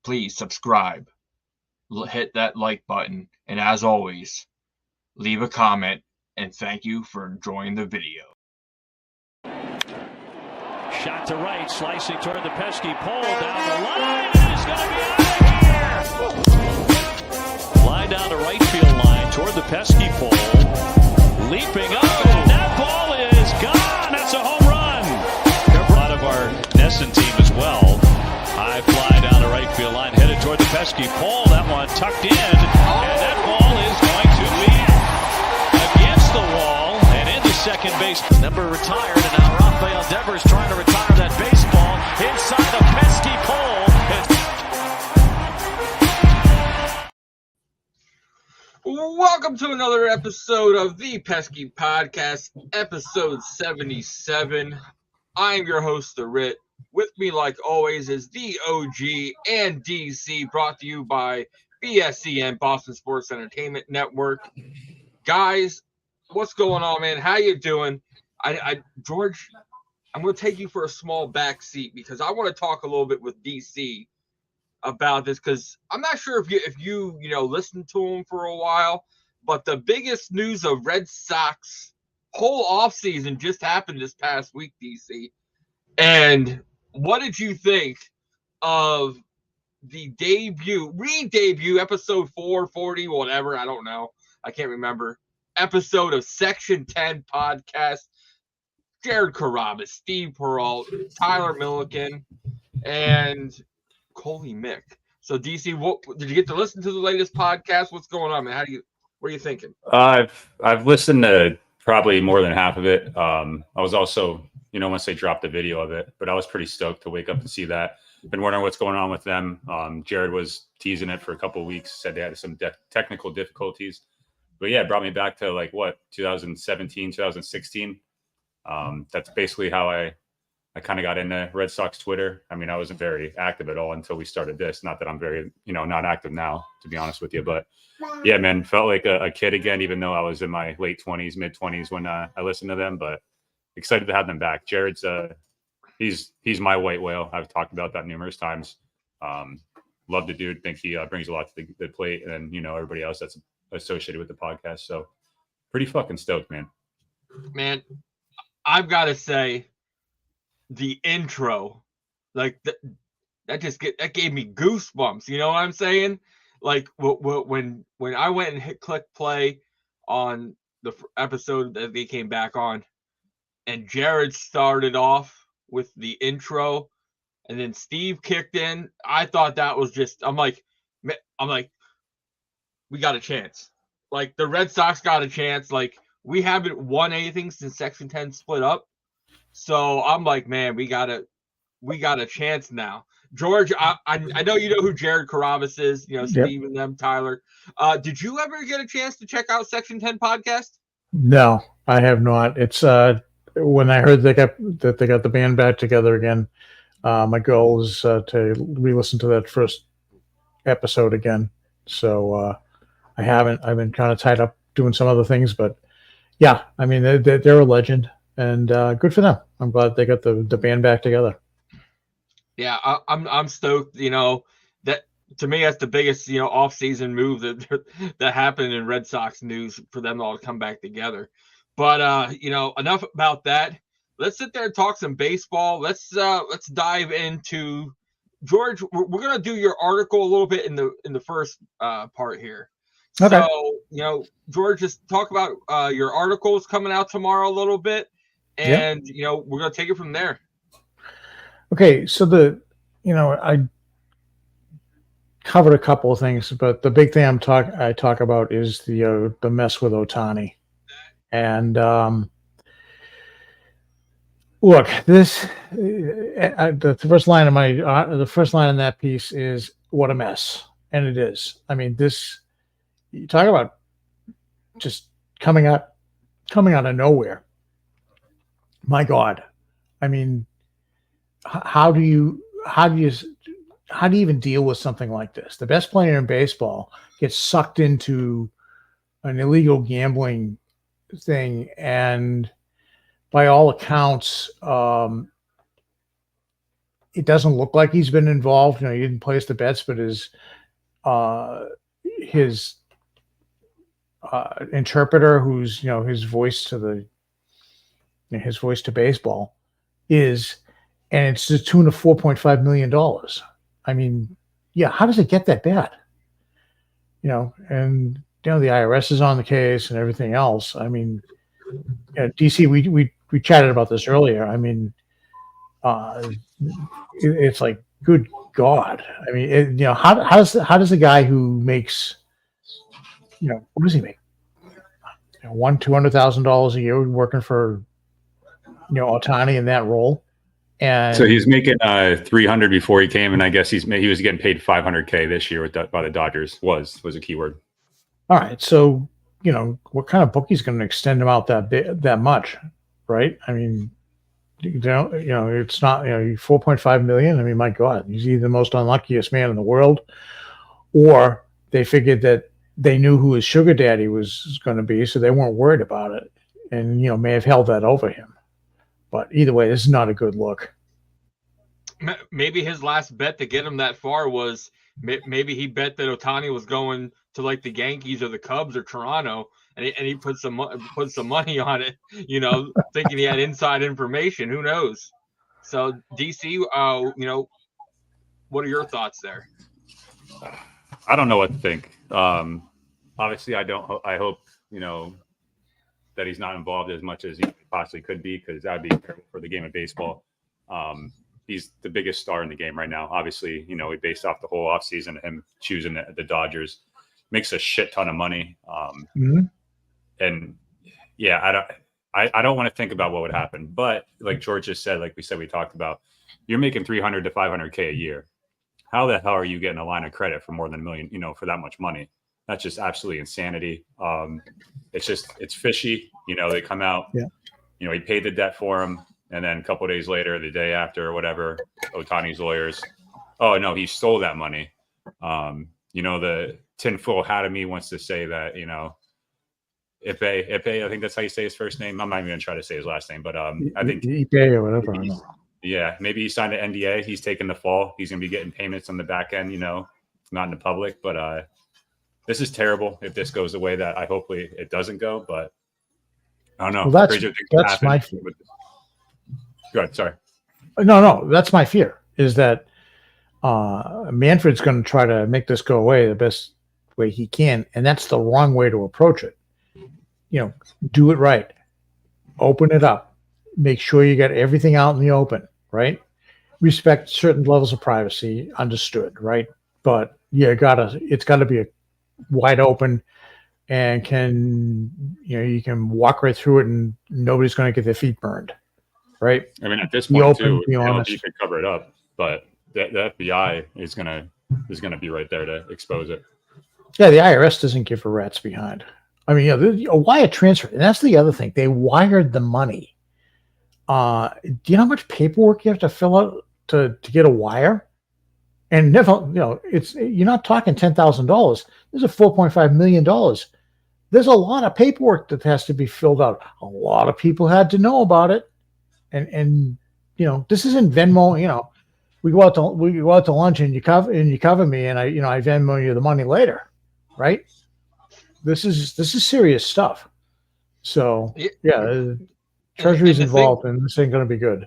please subscribe, hit that like button, and as always, leave a comment, and thank you for enjoying the video. Shot to right, slicing toward the pesky pole, down the line, and it's going to be out of here! Line down the right field line toward the pesky pole, leaping up, and that ball is gone! That's a home run! A lot of our Nesson team as well. High fly down the right field line, headed toward the pesky pole, that one tucked in, and that ball is going to lead against the wall and into second base. Number retired, and now Rafael Devers trying to retire that baseball inside the pesky pole. Welcome to another episode of the Pesky Podcast, episode 77. I am your host, the Ritt. With me, like always, is the OG and DC, brought to you by BSCN, Boston Sports Entertainment Network. Guys, what's going on, man? How you doing? George, I'm going to take you for a small back seat because I want to talk a little bit with DC about this, because I'm not sure if you listened to him for a while, but the biggest news of Red Sox whole offseason just happened this past week, DC. And what did you think of the re-debut, episode 440, whatever, I don't know, I can't remember, episode of Section 10 podcast? Jared Carrabis, Steve Peralt, Tyler Milliken, and Coley Mick. So DC, what did you get to listen to the latest podcast? What's going on, man? What are you thinking? I've listened to probably more than half of it. I was also, once they dropped the video of it, but I was pretty stoked to wake up and see that. Been wondering what's going on with them. Jared was teasing it for a couple of weeks, said they had some technical difficulties, but yeah, it brought me back to 2017, 2016. That's basically how I kind of got into Red Sox Twitter. I mean, I wasn't very active at all until we started this. Not that I'm very, not active now, to be honest with you. But yeah, man, felt like a kid again, even though I was in my late 20s, mid 20s when I listened to them. But excited to have them back. Jared's he's my white whale. I've talked about that numerous times. Love the dude. Think he brings a lot to the plate, and everybody else that's associated with the podcast. So pretty fucking stoked, man. Man, I've got to say, the intro, that gave me goosebumps. You know what I'm saying? Like when I went and click play on the episode that they came back on, and Jared started off with the intro, and then Steve kicked in. I thought that was just. I'm like, we got a chance. Like, the Red Sox got a chance. Like, we haven't won anything since Section 10 split up. So I'm like, man, we got a chance now. George, I know you know who Jared Carrabis is, Steve and them, Tyler. Did you ever get a chance to check out Section 10 podcast? No, I have not. It's when I heard they got the band back together again, my goal was to re-listen to that first episode again. So I haven't. I've been kind of tied up doing some other things, but yeah, I mean, they're a legend. And good for them. I'm glad they got the band back together. Yeah, I'm stoked. That to me that's the biggest off-season move that happened in Red Sox news, for them all to come back together. But enough about that. Let's sit there and talk some baseball. Let's dive into George. We're gonna do your article a little bit in the first part here. Okay. So George, just talk about your articles coming out tomorrow a little bit. And, we're going to take it from there. Okay. So I covered a couple of things, but the big thing I talk about is the mess with Ohtani. And look, this the first line of the first line in that piece is what a mess, and it is. I mean, you talk about just coming out of nowhere. My God, I mean, how do you even deal with something like this? The best player in baseball gets sucked into an illegal gambling thing, and by all accounts, it doesn't look like he's been involved. He didn't place the bets, but his interpreter, who's his voice to baseball, is, and it's to the tune of $4.5 million. I mean, yeah, how does it get that bad? And the IRS is on the case and everything else. I mean, DC, we chatted about this earlier. I mean, it's like, good God. I mean, how does a guy who makes, what does he make? $200,000 a year working for, Ohtani in that role. And so he's making 300 before he came, and I guess he was getting paid $500K this year by the Dodgers. Was a keyword. All right, so what kind of bookie's going to extend him out that much, right? I mean, it's not 4.5 million. I mean, my God, he's either the most unluckiest man in the world, or they figured that they knew who his sugar daddy was going to be, so they weren't worried about it, and may have held that over him. But either way, this is not a good look. Maybe his last bet to get him that far was maybe he bet that Ohtani was going to like the Yankees or the Cubs or Toronto, and he put some money on it, thinking he had inside information. Who knows? So DC, what are your thoughts there? I don't know what to think. Obviously, I hope that he's not involved as much as he possibly could be, because that would be terrible for the game of baseball. He's the biggest star in the game right now. Obviously, we based off the whole offseason of him choosing the Dodgers. Makes a shit ton of money. And yeah, I don't want to think about what would happen. But like George just said, like we talked about, you're making $300 to $500K a year. How the hell are you getting a line of credit for more than $1 million, for that much money? That's just absolutely insanity. It's fishy. They come out, he paid the debt for him. And then a couple of days later, the day after or whatever, Ohtani's lawyers, oh no, he stole that money. The tinfoil hat of me wants to say that, Ipe, I think that's how you say his first name. I'm not even going to try to say his last name, but I think Ipe or whatever. Yeah, maybe he signed an NDA. He's taking the fall. He's going to be getting payments on the back end, not in the public. But this is terrible if this goes the way that hopefully it doesn't go. But I don't know. Well, that's my fear. Go ahead. Sorry. No, that's my fear, is that Manfred's going to try to make this go away the best way he can, and that's the wrong way to approach it. Do it right. Open it up. Make sure you get everything out in the open, right? Respect certain levels of privacy, understood, right? But it's got to be wide open, and you can walk right through it, and nobody's going to get their feet burned, right? I mean, at this point, too, you could cover it up, but the FBI is gonna be right there to expose it. Yeah, the IRS doesn't give a rat's behind. I mean, a wire transfer, and that's the other thing. They wired the money. Do you know how much paperwork you have to fill out to get a wire? And never, you're not talking $10,000. This is $4.5 million. There's a lot of paperwork that has to be filled out. A lot of people had to know about it, and this isn't Venmo. We go out to lunch and you cover me, and I Venmo you the money later, right? This is serious stuff. So yeah, Treasury's involved, and this ain't going to be good.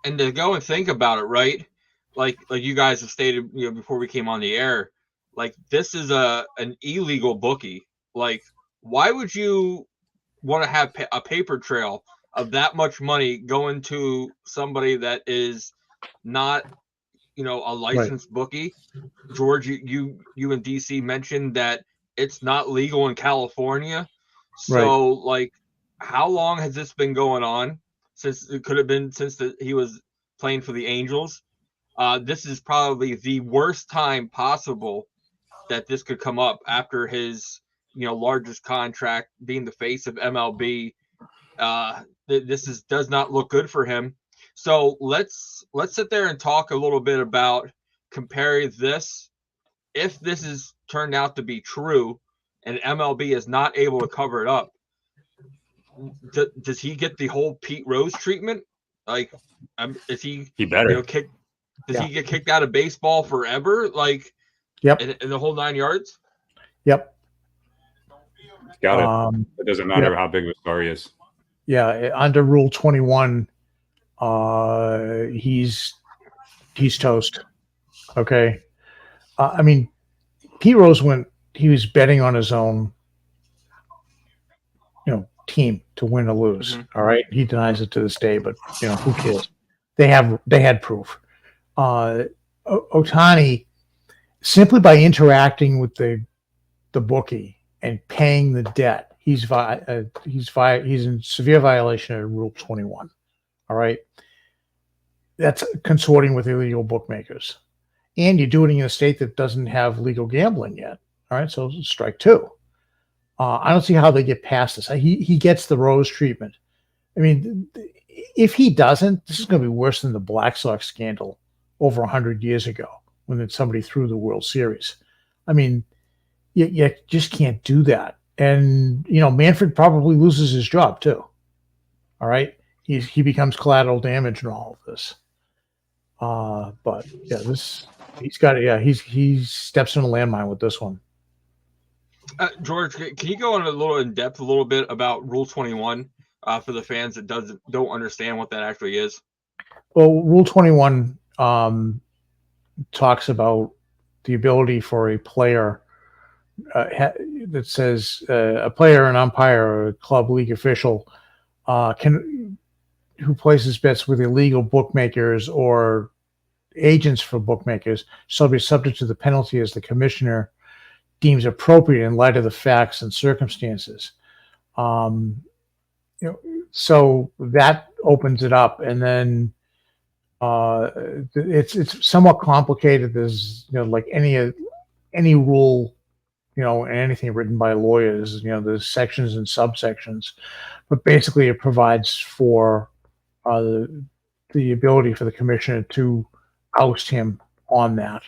And to go and think about it, right? Like you guys have stated, before we came on the air, like this is an illegal bookie. Like, why would you want to have a paper trail of that much money going to somebody that is not, a licensed bookie? George, you and DC mentioned that it's not legal in California. So, like, how long has this been going on? Since it could have been since he was playing for the Angels. This is probably the worst time possible that this could come up after his, largest contract, being the face of MLB. This does not look good for him. So let's sit there and talk a little bit about comparing this. If this is turned out to be true and MLB is not able to cover it up, does he get the whole Pete Rose treatment? Like, is he better. Does he get kicked out of baseball forever? Like, yep, in the whole 9 yards? yep. Got it. It doesn't matter how big of a star he is. Yeah, under Rule 21, he's toast. Okay. I mean, Pete Rose he was betting on his own, team to win or lose. Mm-hmm. All right. He denies it to this day, but who cares? They had proof. Ohtani, simply by interacting with the bookie and paying the debt, he's in severe violation of Rule 21. All right. That's consorting with illegal bookmakers. And you do it in a state that doesn't have legal gambling yet. All right. So strike two. I don't see how they get past this. He gets the Rose treatment. I mean, if he doesn't, this is going to be worse than the Black Sox scandal over 100 years ago when somebody threw the World Series. I mean, you just can't do that. And, Manfred probably loses his job too. All right. He becomes collateral damage in all of this. But yeah, he's got it. Yeah, he steps in a landmine with this one. George, can you go in depth a little bit about Rule 21 for the fans that don't understand what that actually is? Well, Rule 21 talks about the ability for a player that says a player, an umpire, or a club league official who places bets with illegal bookmakers or agents for bookmakers shall be subject to the penalty as the commissioner deems appropriate in light of the facts and circumstances. So that opens it up, and then it's somewhat complicated. There's like any rule, and anything written by lawyers, there's sections and subsections, but basically it provides for the ability for the commissioner to oust him on that.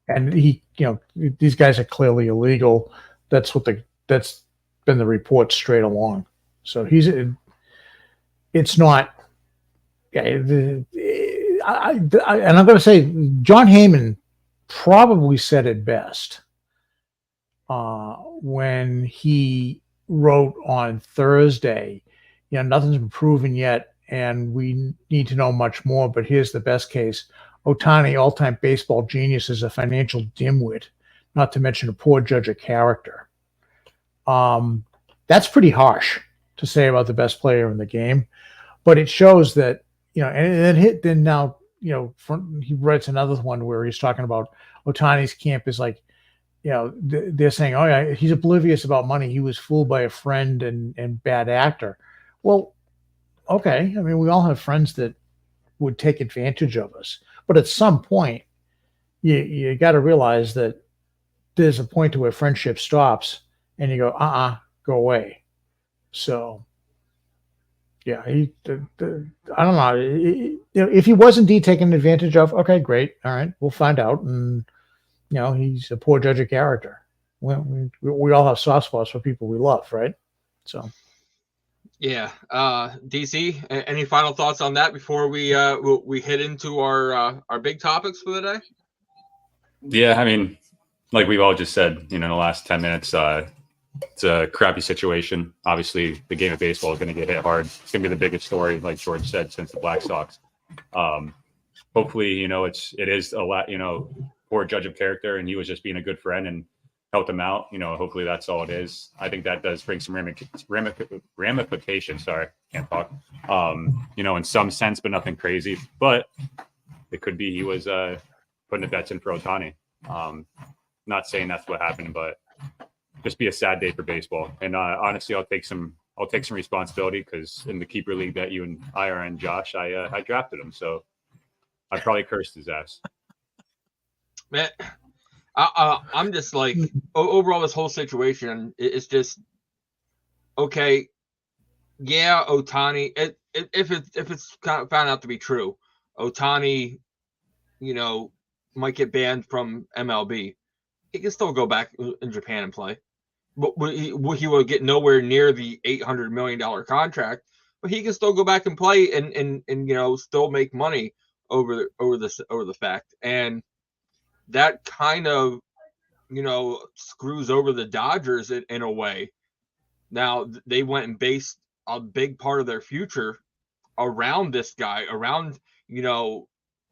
And these guys are clearly illegal. That's been the report straight along. So it's not. Yeah, and I'm going to say John Heyman probably said it best when he wrote on Thursday. Nothing's been proven yet, and we need to know much more. But here's the best case. Ohtani, all-time baseball genius, is a financial dimwit, not to mention a poor judge of character. That's pretty harsh to say about the best player in the game, but it shows that, then now, he writes another one where he's talking about Ohtani's camp is like, they're saying, oh yeah, he's oblivious about money. He was fooled by a friend and bad actor. Well, okay. I mean, we all have friends that would take advantage of us. But at some point, you got to realize that there's a point to where friendship stops, and you go, go away. So, yeah, I don't know. If he was indeed taken advantage of, okay, great, all right, we'll find out. And he's a poor judge of character. We all have soft spots for people we love, right? So. Yeah, DC. Any final thoughts on that before we head into our big topics for the day? Yeah, I mean, like we've all just said, in the last 10 minutes, it's a crappy situation. Obviously, the game of baseball is going to get hit hard. It's going to be the biggest story, like George said, since the Black Sox. Hopefully, it is a lot, poor judge of character, and he was just being a good friend and helped him out. Hopefully that's all it is. I think that does bring some ramifications. Sorry, can't talk. In some sense, but nothing crazy. But it could be he was putting the bets in for Ohtani. Not saying that's what happened, but just be a sad day for baseball. And honestly, I'll take some responsibility, because in the keeper league that you and I are in, Josh, I drafted him, so I probably cursed his ass. Man, I'm just like, overall, this whole situation is just okay. Yeah, Ohtani. If it's kind of found out to be true, Ohtani, might get banned from MLB. He can still go back in Japan and play, but he will get nowhere near the $800 million contract. But he can still go back and play and still make money over the fact, and that kind of screws over the Dodgers in a way. Now they went and based a big part of their future around this guy, around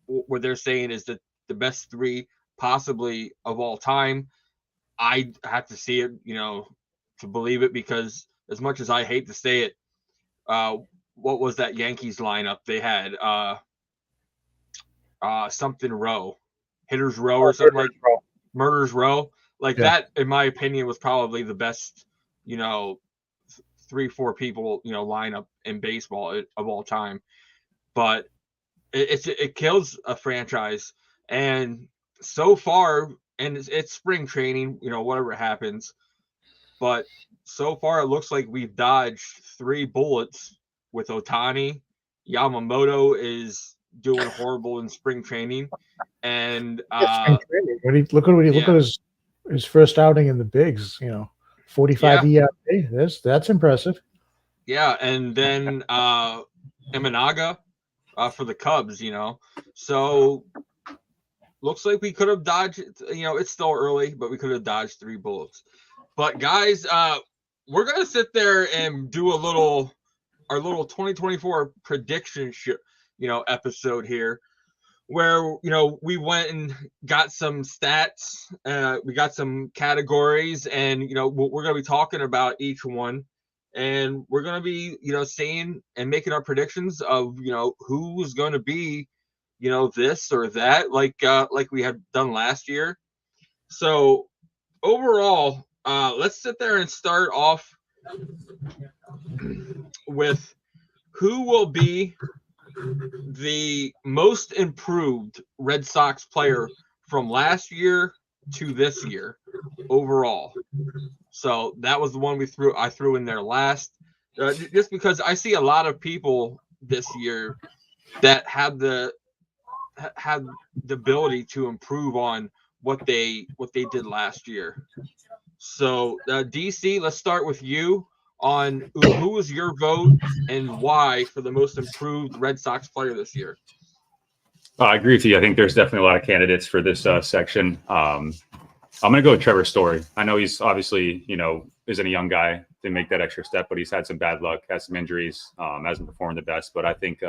what they're saying is that the best 3 possibly of all time. I have to see it, to believe it, because as much as I hate to say it, what was that Yankees lineup they had? Something row, hitters row or something like murders row. Like that, in my opinion, was probably the best, 3-4 people, lineup in baseball of all time. But it kills a franchise. And so far, and it's spring training, whatever happens. But so far, it looks like we've dodged 3 bullets with Ohtani. Yamamoto is doing horrible in spring training. And look at his first outing in the bigs, 45 ERA. That's impressive. Yeah, and then Imanaga for the Cubs, So looks like we could have dodged, it's still early, but we could have dodged 3 bullets. But guys, we're going to sit there and do our little 2024 prediction episode here, where we went and got some stats, we got some categories, and we're going to be talking about each one, and we're going to be saying and making our predictions of who's going to be this or that, like we had done last year. So overall, let's sit there and start off with who will be the most improved Red Sox player from last year to this year overall. So that was the one I threw in there last, just because I see a lot of people this year that have the ability to improve on what they did last year. So DC, let's start with you on who was your vote and why for the most improved Red Sox player this year. I agree with you. I think there's definitely a lot of candidates for this section. I'm going to go with Trevor Story. I know he's obviously, isn't a young guy to make that extra step, but he's had some bad luck, has some injuries, hasn't performed the best. But I think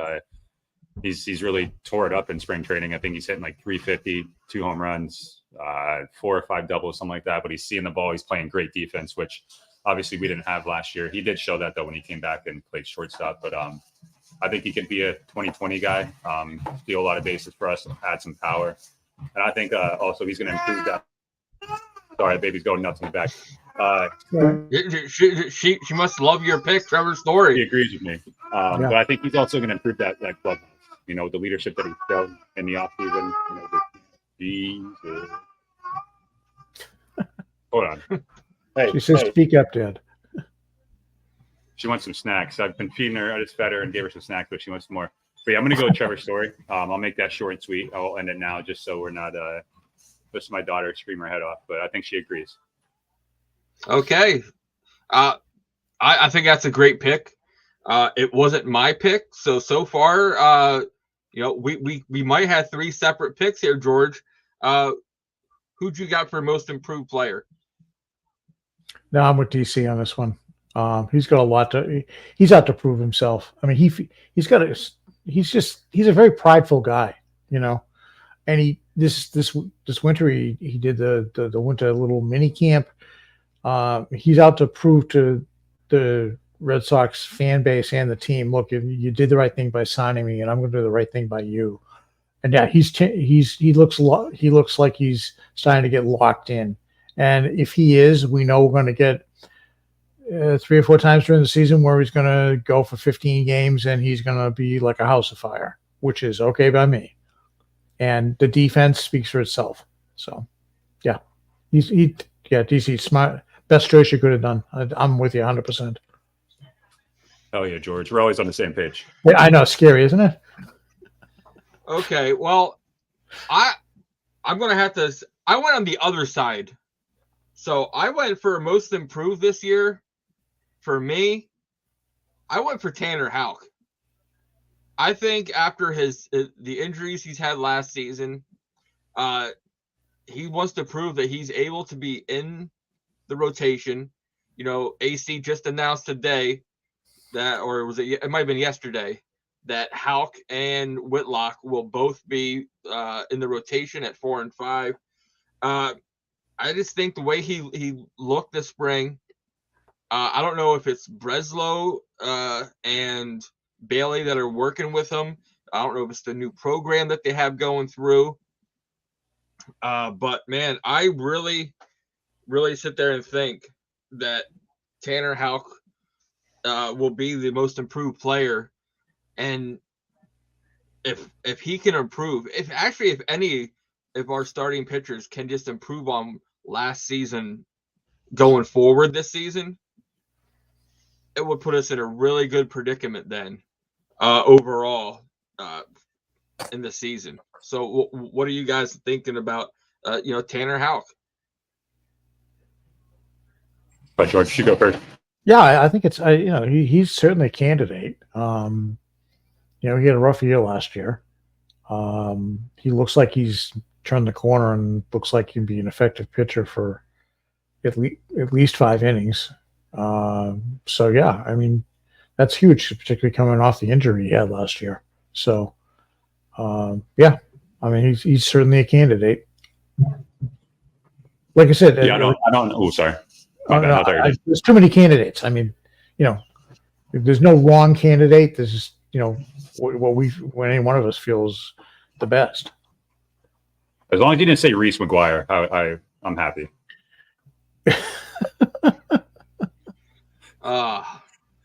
he's really tore it up in spring training. I think he's hitting like 350, 2 home runs, 4 or 5 doubles, something like that. But he's seeing the ball. He's playing great defense, which obviously we didn't have last year. He did show that, though, when he came back and played shortstop. But I think he can be a 2020 guy, steal a lot of bases for us, add some power. And I think also he's going to improve that. Sorry, baby's going nuts in the back. She must love your pick, Trevor Story. He agrees with me. But I think he's also going to improve that club. The leadership that he showed in the offseason. Hold on. She says, "Speak up, Dad." She wants some snacks. I've been feeding her. I just fed her and gave her some snacks, but she wants more. But yeah, I'm going to go with Trevor Story. I'll make that short and sweet. I'll end it now just so we're not listening to my daughter scream her head off. But I think she agrees. Okay. I think that's a great pick. It wasn't my pick. So far, we might have 3 separate picks here, George. Who'd you got for most improved player? No, I'm with DC on this one. He's got a lot he's out to prove himself. I mean, he's a very prideful guy, and this winter he did the winter little mini camp. He's out to prove to the Red Sox fan base and the team, look, you did the right thing by signing me, and I'm going to do the right thing by you. And yeah, he looks like he's starting to get locked in. And if he is, we know we're going to get 3 or 4 times during the season where he's going to go for 15 games and he's going to be like a house of fire, which is okay by me. And the defense speaks for itself. So, yeah, DC smart, best choice you could have done. I'm with you 100%. Oh yeah, George, we're always on the same page. Yeah, I know, scary, isn't it? Okay, well, I'm going to have to. I went on the other side. So I went for most improved this year. For me, I went for Tanner Houck. I think after the injuries he's had last season, he wants to prove that he's able to be in the rotation. You know, AC just announced today that, or it might have been yesterday, that Houck and Whitlock will both be in the rotation at 4 and 5. I just think the way he looked this spring, I don't know if it's Breslow and Bailey that are working with him. I don't know if it's the new program that they have going through. But man, I really, really sit there and think that Tanner Houck will be the most improved player. And if he can improve, if any of our starting pitchers can just improve on last season going forward this season, it would put us in a really good predicament then overall in the season. So what are you guys thinking about, Tanner Houck? But George, you go first. Yeah, I think it's he's certainly a candidate. He had a rough year last year. He looks like he's turned the corner and looks like he can be an effective pitcher for at least 5 innings. So yeah, I mean, that's huge, particularly coming off the injury he had last year. So yeah, I mean, he's certainly a candidate. Like I said, yeah, I don't. Oh, sorry. There's too many candidates. I mean, if there's no wrong candidate. There's just when any one of us feels the best. As long as you didn't say Reese McGuire, I'm happy.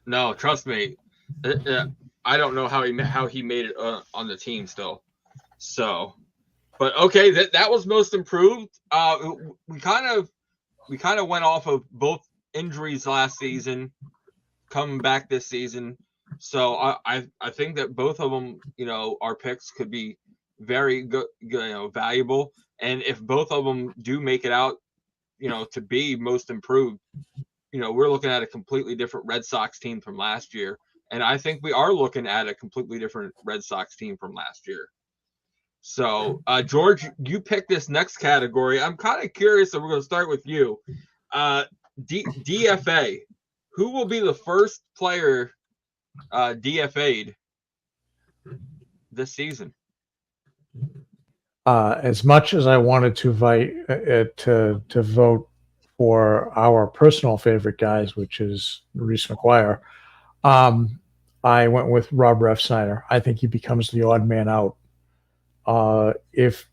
No, trust me. I don't know how he made it on the team still. So, but okay, that was most improved. We kind of went off of both injuries last season, coming back this season. So I think that both of them, our picks could be very good, valuable. And if both of them do make it out, to be most improved, we're looking at a completely different Red Sox team from last year. And I think we are looking at a completely different Red Sox team from last year. So, George, you picked this next category. I'm kind of curious, so we're going to start with you. DFA. Who will be the first player DFA'd this season? As much as I wanted to vote for our personal favorite guys, which is Reese McGuire, I went with Rob Refsnyder. I think he becomes the odd man out. If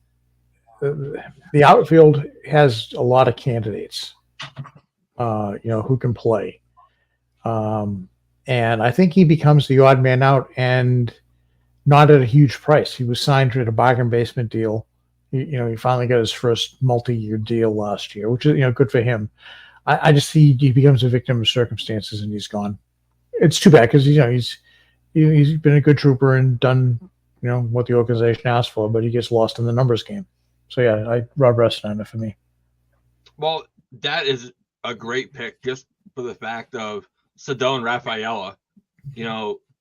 the outfield has a lot of candidates, who can play. And I think he becomes the odd man out, and not at a huge price. He was signed at a bargain basement deal. He finally got his first multi-year deal last year, which is, good for him. I just see he becomes a victim of circumstances and he's gone. It's too bad because, he's been a good trooper and done, what the organization asked for, but he gets lost in the numbers game. So yeah, Rob Refsnyder for me. Well, that is a great pick just for the fact of Cedone Rafaela.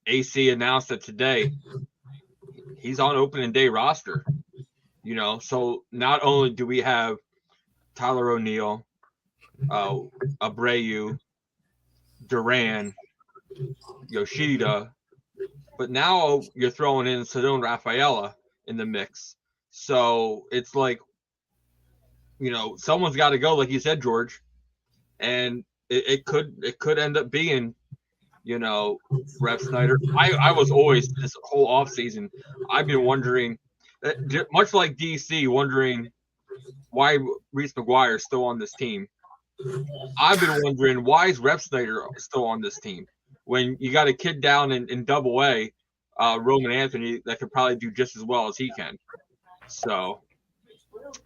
AC announced it today. He's on opening day roster. So not only do we have Tyler O'Neill, Abreu, Duran, Yoshida, but now you're throwing in Cedone Rafaela in the mix. So it's like, someone's got to go, like you said, George, and it could end up being, Refsnyder. I was always, this whole offseason, I've been wondering, much like DC, wondering why Reese McGuire is still on this team. I've been wondering, why is Refsnyder still on this team when you got a kid down in Double A, Roman Anthony, that could probably do just as well as he can. So,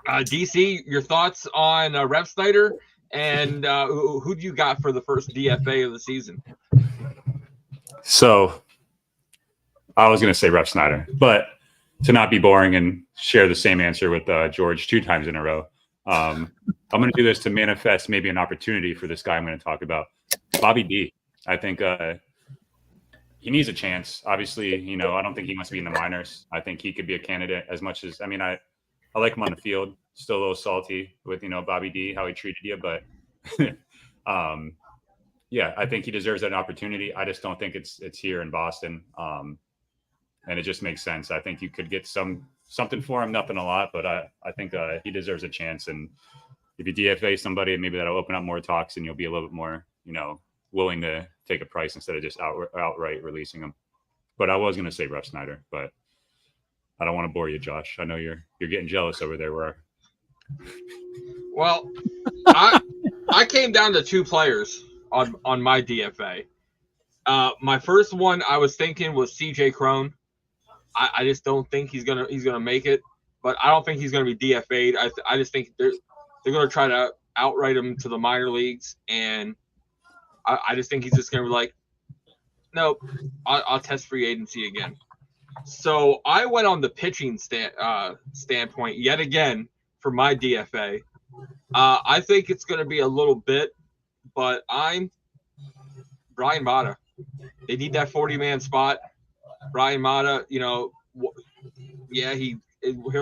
DC, your thoughts on Refsnyder, and who do you got for the first DFA of the season? So, I was going to say Refsnyder, but to not be boring and share the same answer with George 2 times in a row, I'm going to do this to manifest maybe an opportunity for this guy I'm going to talk about, Bobby D. I think he needs a chance. Obviously, I don't think he wants to be in the minors. I think he could be a candidate as much as, I like him on the field. Still a little salty with, Bobby D, how he treated you. But, yeah, I think he deserves that opportunity. I just don't think it's here in Boston. And it just makes sense. I think you could get something for him, nothing a lot, but I think he deserves a chance. And if you DFA somebody, maybe that'll open up more talks and you'll be a little bit more, willing to take a price instead of just outright releasing him. But I was going to say Russ Snyder, but I don't want to bore you, Josh. I know you're getting jealous over there. Well, I came down to 2 players on my DFA. My first one I was thinking was CJ Cron. I just don't think he's gonna make it, but I don't think he's gonna be DFA'd. I just think they're gonna try to outright him to the minor leagues, and I just think he's just gonna be like, nope, I'll test free agency again. So I went on the pitching standpoint yet again for my DFA. I think it's gonna be a little bit, but I'm Brian Mata. They need that 40-man spot. Brian Mata, he'll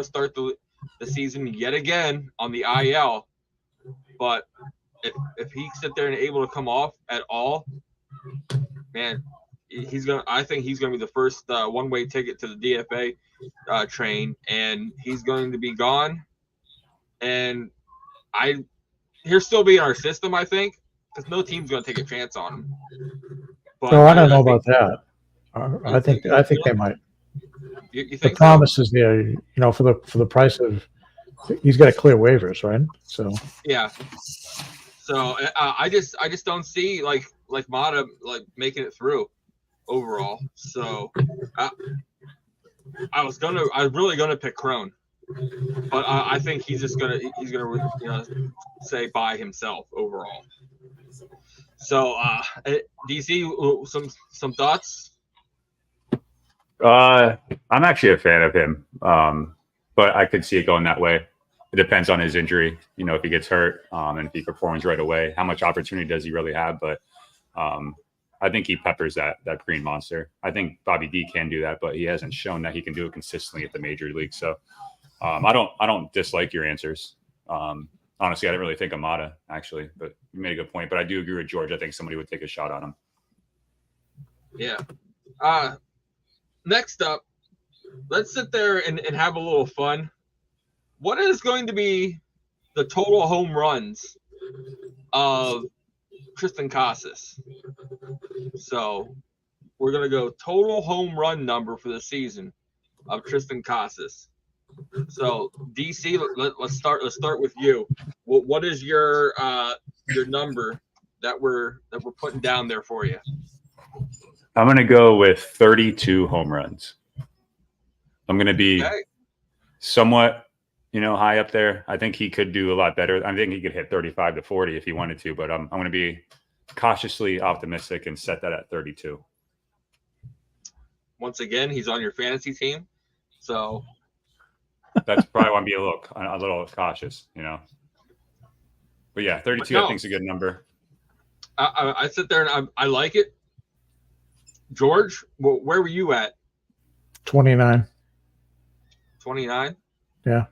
start the season yet again on the IL. But if he sit there and able to come off at all, man, I think he's gonna be the first one-way ticket to the DFA train, and he's going to be gone. And he'll still be in our system, I think, because no team's gonna take a chance on him. But No, I don't know about that. I think they might. You think the promise is there, for the price of he's got to clear waivers, right? So yeah. So I just don't see like Mata making it through overall. So I was really gonna pick Cron, but I think he's gonna say bye himself overall. So DC, some thoughts? I'm actually a fan of him, but I could see it going that way. It depends on his injury, if he gets hurt and if he performs right away, how much opportunity does he really have? But I think he peppers that green monster. I think Bobby D can do that, but he hasn't shown that he can do it consistently at the major league. So I don't dislike your answers. Honestly, I didn't really think of Mata, actually, but you made a good point. But I do agree with George. I think somebody would take a shot on him. Yeah. Next up, let's sit there and have a little fun. What is going to be the total home runs of Tristan Casas? So we're going to go total home run number for the season of Tristan Casas. So DC, let's start with you. What is your number that we're putting down there for you? I'm going to go with 32 home runs. I'm going to be somewhat, high up there. I think he could do a lot better. I think he could hit 35 to 40 if he wanted to, but I'm going to be cautiously optimistic and set that at 32. Once again, he's on your fantasy team, so that's probably want to be a little cautious, But yeah, 32 I think is a good number. I sit there and I like it. George, where were you at? 29. 29? Yeah.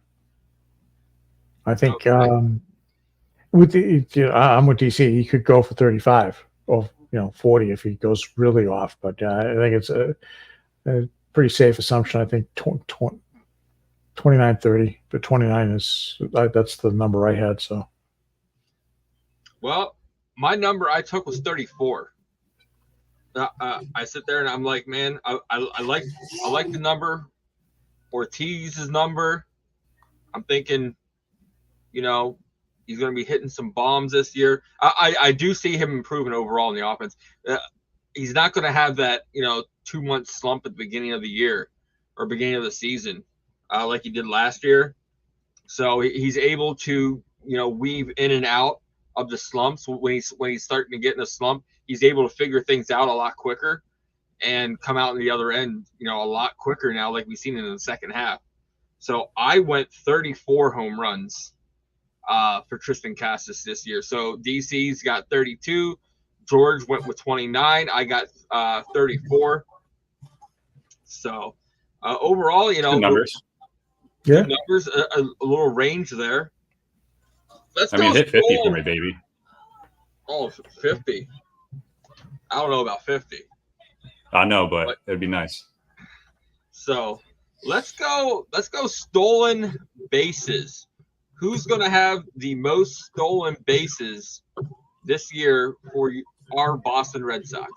I think Okay. I'm with DC. He could go for 35 or 40 if he goes really off. But I think it's a pretty safe assumption. I think 29, 30, but 29 is that's the number I had. So, well, my number I took was 34. I sit there and I'm like, man, I like the number. Ortiz's number. I'm thinking, he's going to be hitting some bombs this year. I do see him improving overall in the offense. He's not going to have that 2-month slump at the beginning of the year or beginning of the season like he did last year. So he's able to weave in and out of the slumps. When he's starting to get in a slump, he's able to figure things out a lot quicker and come out on the other end, a lot quicker now, like we've seen in the second half. So I went 34 home runs for Tristan Casas this year. So DC's got 32, George went with 29. I got 34. So overall, Good numbers. Good numbers, a little range there. Let's go hit 50 for me, baby. Oh, 50. I don't know about 50. I know, but it'd be nice. So let's go stolen bases. Who's going to have the most stolen bases this year for our Boston Red Sox?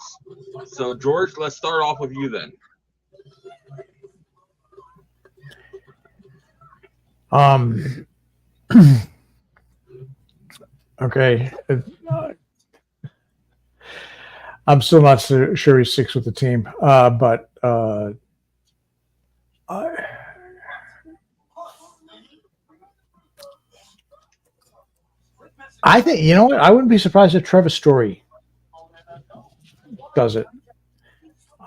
So, George, let's start off with you then. Okay. I'm still not sure he's 6 with the team, but I think, you know what? I wouldn't be surprised if Trevor Story does it.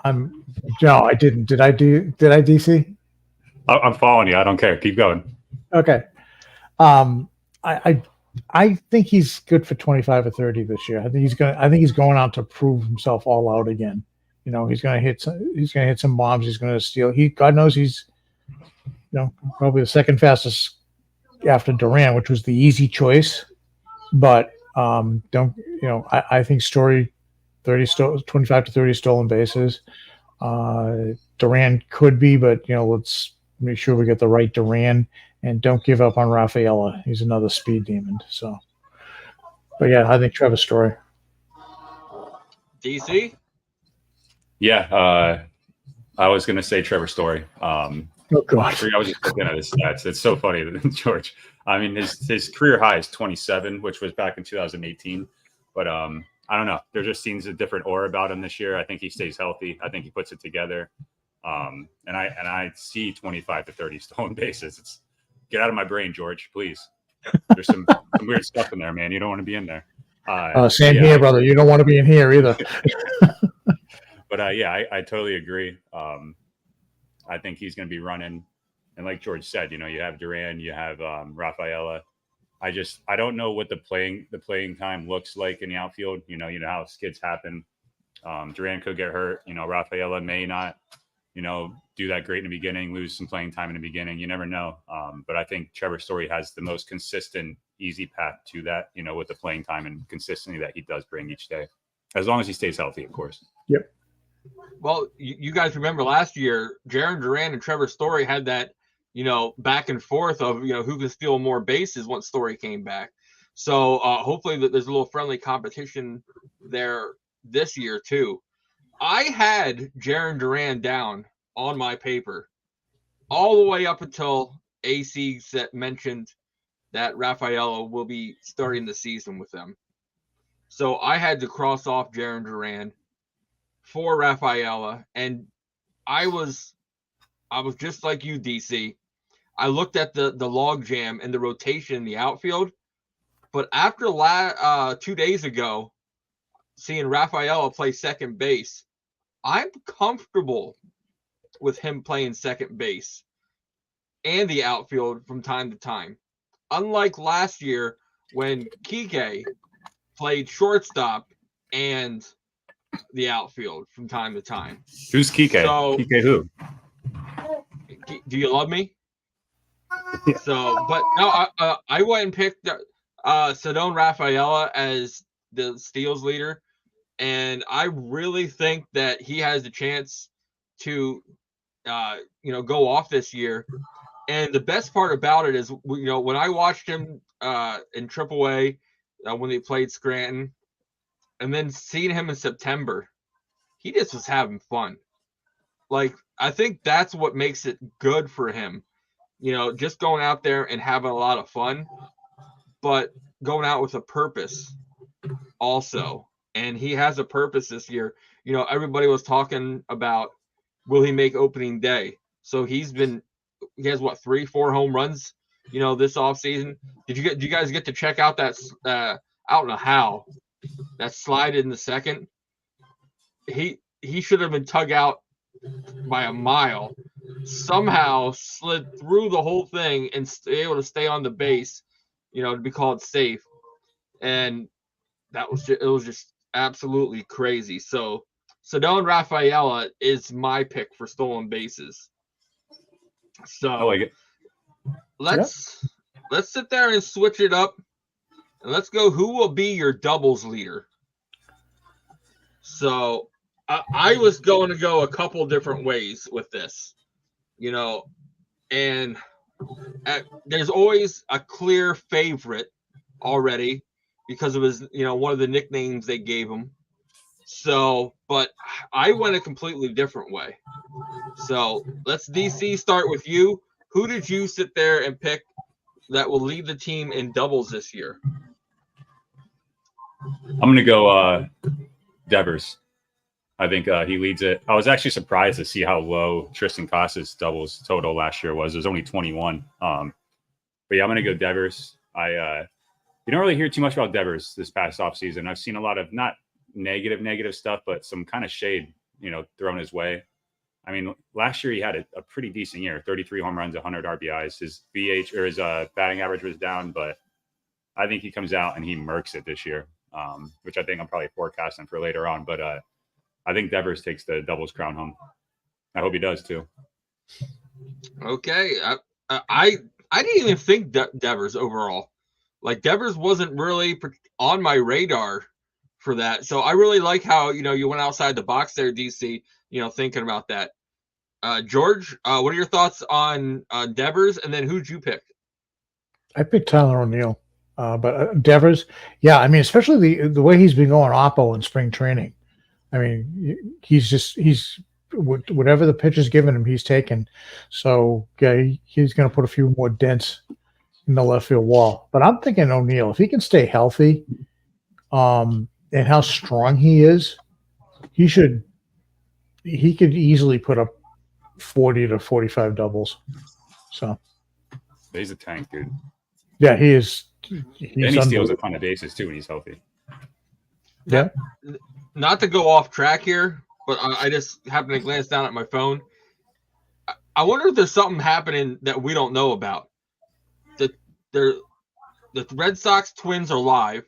No, I didn't. Did I, DC? I'm following you. I don't care. Keep going. Okay. I think he's good for 25 or 30 this year. I think he's going out to prove himself all out again. You know, he's going to hit some bombs. He's going to steal. God knows he's, probably the second fastest after Duran, which was the easy choice. But I think Story 25 to 30 stolen bases. Duran could be, but let's make sure we get the right Duran. And don't give up on Rafaela. He's another speed demon. So, but yeah, I think Trevor Story. DC? Yeah, I was going to say Trevor Story. Oh, God. I was just looking at his stats. It's so funny that George. I mean, his career high is 27, which was back in 2018. But I don't know. There just seems a different aura about him this year. I think he stays healthy. I think he puts it together. And I see 25 to 30 stolen bases. Get out of my brain, George, please. There's some weird stuff in there, man. You don't want to be in there. Same here, brother. You don't want to be in here either. But I totally agree. I think he's going to be running. And like George said, you have Duran, you have Rafaela. I don't know what the playing time looks like in the outfield. You know how skids happen. Duran could get hurt. Rafaela may not, do that great in the beginning, lose some playing time in the beginning. You never know. But I think Trevor Story has the most consistent, easy path to that, with the playing time and consistency that he does bring each day, as long as he stays healthy, of course. Yep. Well, you guys remember last year, Jarren Duran and Trevor Story had that, back and forth of, who can steal more bases once Story came back. So hopefully there's a little friendly competition there this year too. I had Jarren Duran down on my paper all the way up until AC mentioned that Rafaela will be starting the season with them. So I had to cross off Jarren Duran for Rafaela, and I was just like you, DC. I looked at the log jam and the rotation in the outfield, but after 2 days ago, seeing Rafaela play second base, I'm comfortable with him playing second base and the outfield from time to time. Unlike last year when Kike played shortstop and the outfield from time to time. Who's Kike? So, Kike who? Do you love me? Yeah. So, but no, I went and picked Cedon Rafaela as the steals leader, and I really think that he has a chance to, go off this year. And the best part about it is, when I watched him in AAA when they played Scranton, and then seeing him in September, he just was having fun. Like, I think that's what makes it good for him. Just going out there and having a lot of fun, but going out with a purpose also. And he has a purpose this year. Everybody was talking about, will he make opening day? So he has 3-4 home runs, this offseason. Did you guys get to check out that, I don't know how, that slide in the second? He should have been tugged out by a mile, somehow slid through the whole thing and able to stay on the base, to be called safe. And it was just absolutely crazy. So Cedone Rafaela is my pick for stolen bases. So I like it. let's sit there and switch it up, and let's go. Who will be your doubles leader? So I was going to go a couple different ways with this, and there's always a clear favorite already because it was, one of the nicknames they gave him. So, but I went a completely different way. So let's DC start with you. Who did you sit there and pick that will lead the team in doubles this year? I'm going to go Devers. I think he leads it. I was actually surprised to see how low Tristan Casas doubles total last year was. It was only 21. But yeah, I'm going to go Devers. You don't really hear too much about Devers this past offseason. I've seen a lot of not negative stuff, but some kind of shade, thrown his way. I mean, last year he had a pretty decent year, 33 home runs, 100 RBIs. His VH or his batting average was down, but I think he comes out and he murks it this year, which I think I'm probably forecasting for later on. But I think Devers takes the doubles crown home. I hope he does too. Okay, I didn't even think Devers overall. Like Devers wasn't really on my radar for that. So I really like how, you went outside the box there, DC, thinking about that. George, what are your thoughts on Devers, and then who'd you pick? I picked Tyler O'Neill, but Devers, yeah, I mean, especially the way he's been going oppo in spring training. I mean, he's whatever the pitch is giving him, he's taking. So yeah, he's going to put a few more dents in the left field wall. But I'm thinking O'Neill, if he can stay healthy, and how strong he is, he could easily put up 40 to 45 doubles. So he's a tank, dude. Yeah, he is. And he steals a ton of bases too when he's healthy. Yeah. Not to go off track here, but I just happened to glance down at my phone. I wonder if there's something happening that we don't know about. The Red Sox Twins are live,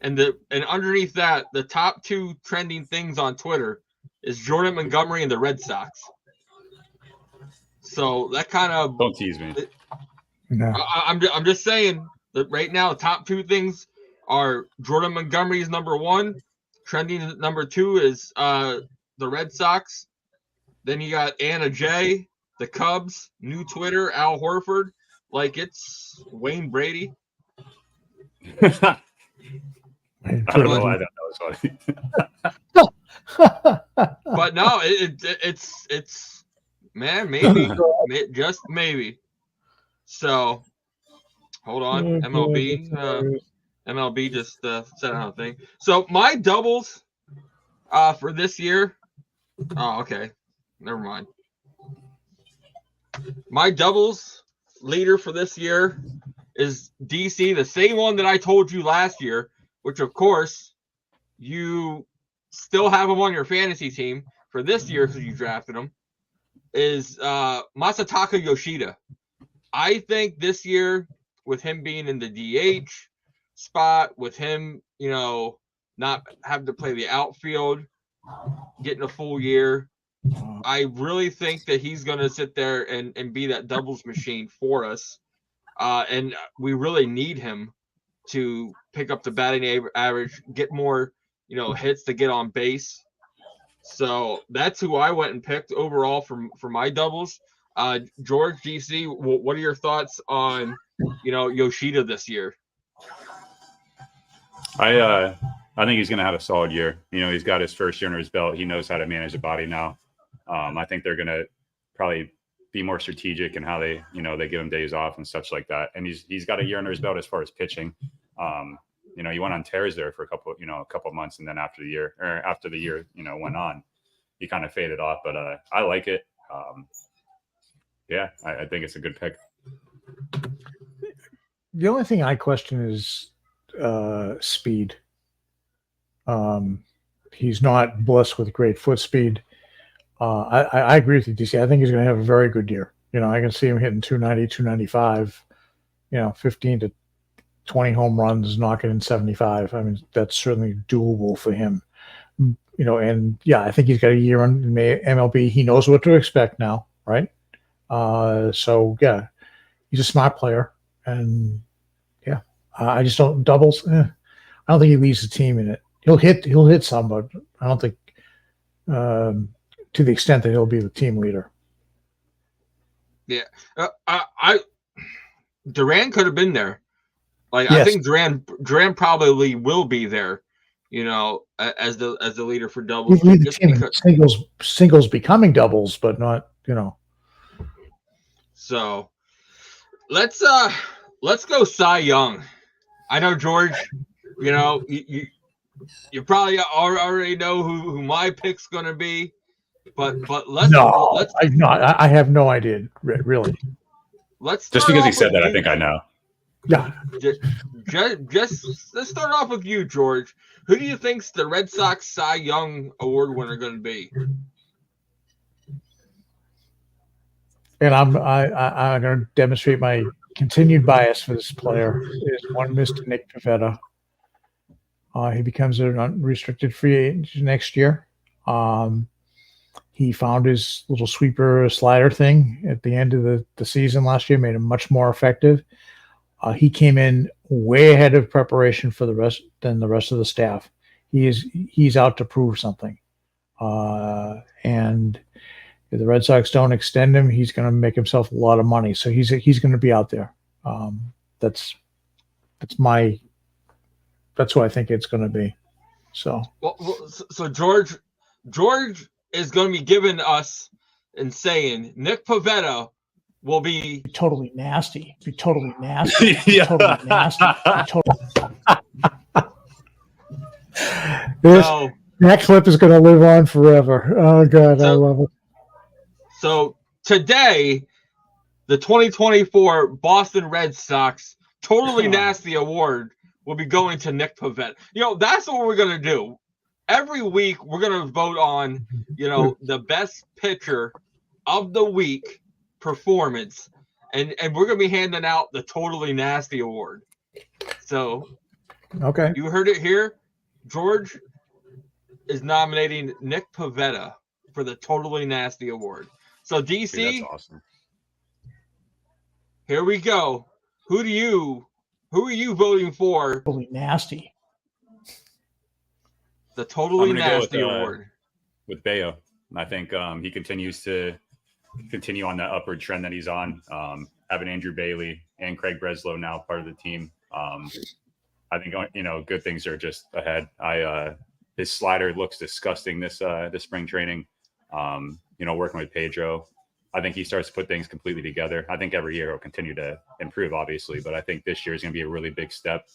and underneath that, the top two trending things on Twitter is Jordan Montgomery and the Red Sox. So that kind of don't tease me. No. I'm just saying that right now, the top two things are Jordan Montgomery is number one. Trending number two is the Red Sox. Then you got Anna J, the Cubs, new Twitter, Al Horford. Like it's Wayne Brady. I don't know why that was funny. But no, it's man, maybe just maybe. So hold on, MLB just set out a thing. So my doubles for this year. Oh, okay, never mind. My doubles leader for this year is DC, the same one that I told you last year, which of course you still have him on your fantasy team for this year because you drafted him, is Masataka Yoshida. I think this year, with him being in the DH spot, with him, not having to play the outfield, getting a full year, I really think that he's going to sit there and be that doubles machine for us. And we really need him to pick up the batting average, get more, hits to get on base. So that's who I went and picked overall for my doubles. George, DC, what are your thoughts on, Yoshida this year? I think he's going to have a solid year. He's got his first year under his belt. He knows how to manage the body now. I think they're going to probably be more strategic in how they give him days off and such like that. And he's got a year under his belt as far as pitching. He went on tears there for a couple of months, and then after the year went on, he kind of faded off. But I like it. I think it's a good pick. The only thing I question is speed. He's not blessed with great foot speed. I agree with you, DC. I think he's going to have a very good year. I can see him hitting 290, 295, 15 to 20 home runs, knocking in 75. I mean, that's certainly doable for him. And yeah, I think he's got a year on MLB. He knows what to expect now, right? So yeah, he's a smart player, and yeah, I just don't doubles. I don't think he leads the team in it. He'll hit some, but I don't think to the extent that he'll be the team leader. Yeah, Duran could have been there. Like, yes. I think Duran probably will be there. As the leader for doubles. He lead the team in singles becoming doubles, but not. So let's go Cy Young. I know, George. You probably already know who my pick's gonna be, but I have no idea, really. Let's just because he said that, I think I know. Yeah. Just let's start off with you, George. Who do you think's the Red Sox Cy Young Award winner going to be? And I'm going to demonstrate my continued bias for this player. Is one Mr. Nick Pivetta. He becomes an unrestricted free agent next year. He found his little sweeper slider thing at the end of the season last year, made him much more effective. He came in way ahead of preparation for the rest of the staff. He's out to prove something. And if the Red Sox don't extend him, he's going to make himself a lot of money. So he's going to be out there. That's who I think it's going to be. So so George is going to be giving us and saying Nick Pivetta will be totally nasty. Be totally nasty. Yeah. Totally nasty. That clip is going to live on forever. Oh God, I love it. So today, the 2024 Boston Red Sox Totally Nasty Award will be going to Nick Pivetta. That's what we're going to do. Every week, we're going to vote on, the best pitcher of the week performance, and we're going to be handing out the Totally Nasty Award. So, okay, you heard it here. George is nominating Nick Pivetta for the Totally Nasty Award. So, DC, Dude, that's awesome. Here we go. Who are you voting for? Totally nasty. The Totally Nasty Award. With Bayo. I think he continues to continue on that upward trend that he's on. Having Andrew Bailey and Craig Breslow now part of the team. I think good things are just ahead. His slider looks disgusting this spring training. Working with Pedro, I think he starts to put things completely together. I think every year he'll continue to improve, obviously, but I think this year is going to be a really big step.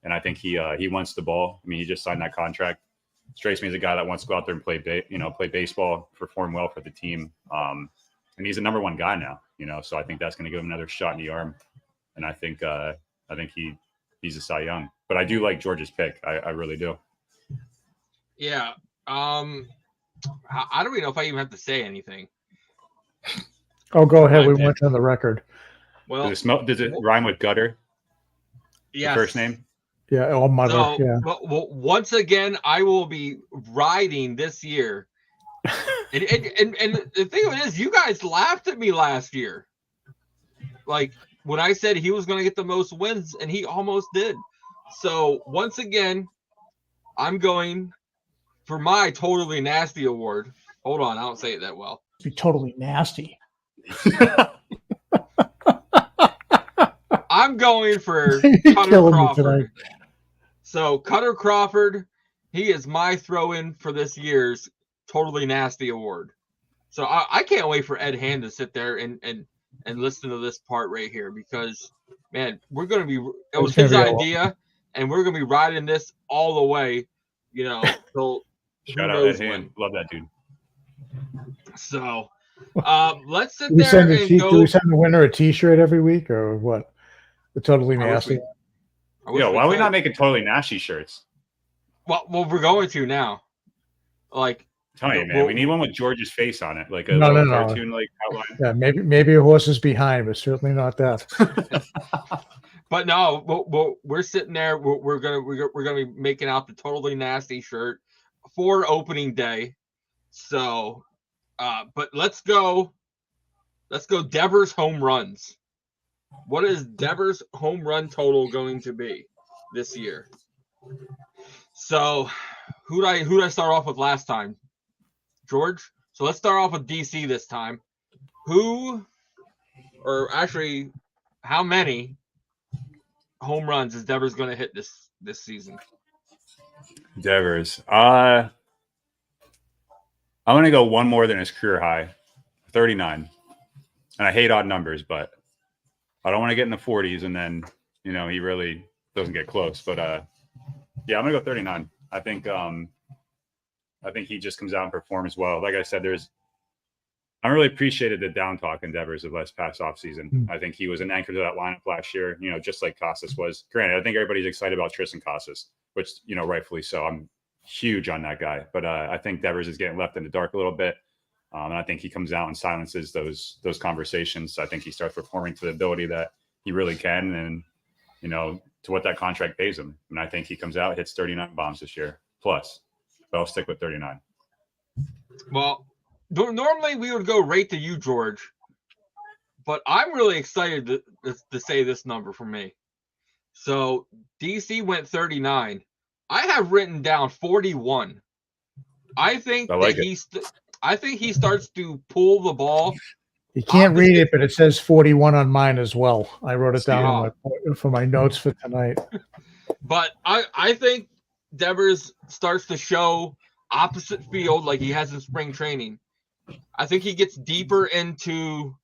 And I think he wants the ball. I mean, he just signed that contract. Strikes me as a guy that wants to go out there and play baseball, perform well for the team. And he's a number one guy now, so I think that's going to give him another shot in the arm. And I think he's a Cy Young, but I do like George's pick. I really do. Yeah. I don't even know if I even have to say anything. Oh, go ahead. We went on the record. Well, does it rhyme with gutter? Yeah. First name? Yeah. Oh, mother. So, yeah. Well, once again, I will be riding this year. and the thing of it is, you guys laughed at me last year. Like, when I said he was going to get the most wins, and he almost did. So, once again, I'm going for my Totally Nasty Award. Hold on, I don't say it that well. Be totally nasty. I'm going for Cutter Crawford. So, Cutter Crawford, he is my throw-in for this year's Totally Nasty Award. So, I can't wait for Ed Hand to sit there and listen to this part right here, because, man, we're going to be – it was his idea, and we're going to be riding this all the way, till Shout out Ed Hand. Love that dude. So, let's sit there and go. Do we send the winner a T-shirt every week, or what? The Totally Nasty. Why are we not making Totally Nasty shirts? Well, we're going to now. Like, tell you, man, we need one with George's face on it, like a little cartoon like outline. Yeah, maybe a horse is behind, but certainly not that. But no, we're sitting there. We're gonna be making out the totally nasty shirt for opening day. So, but let's go. Let's go. Devers home runs. What is Devers home run total going to be this year? So, who'd I start off with last time? George. So let's start off with DC this time. Who, or actually, how many home runs is Devers going to hit this season? Devers. I'm going to go one more than his career high, 39. And I hate odd numbers, but I don't want to get in the 40s and then, he really doesn't get close. But yeah, I'm going to go 39. I think he just comes out and performs well. Like I said, I really appreciated the down talk endeavors of last past offseason. I think he was an anchor to that lineup last year, just like Casas was. Granted, I think everybody's excited about Tristan Casas, which, rightfully so. I'm huge on that guy. But I think Devers is getting left in the dark a little bit. And I think he comes out and silences those conversations. I think he starts performing to the ability that he really can and, to what that contract pays him. And I think he comes out, hits 39 bombs this year plus. But I'll stick with 39. Well, normally we would go right to you, George. But I'm really excited to say this number for me. So DC went 39. I have written down 41. I think I think he starts to pull the ball. You can't read it, but it says 41 on mine as well. I wrote it down for my notes for tonight. But I think Devers starts to show opposite field like he has in spring training. I think he gets deeper into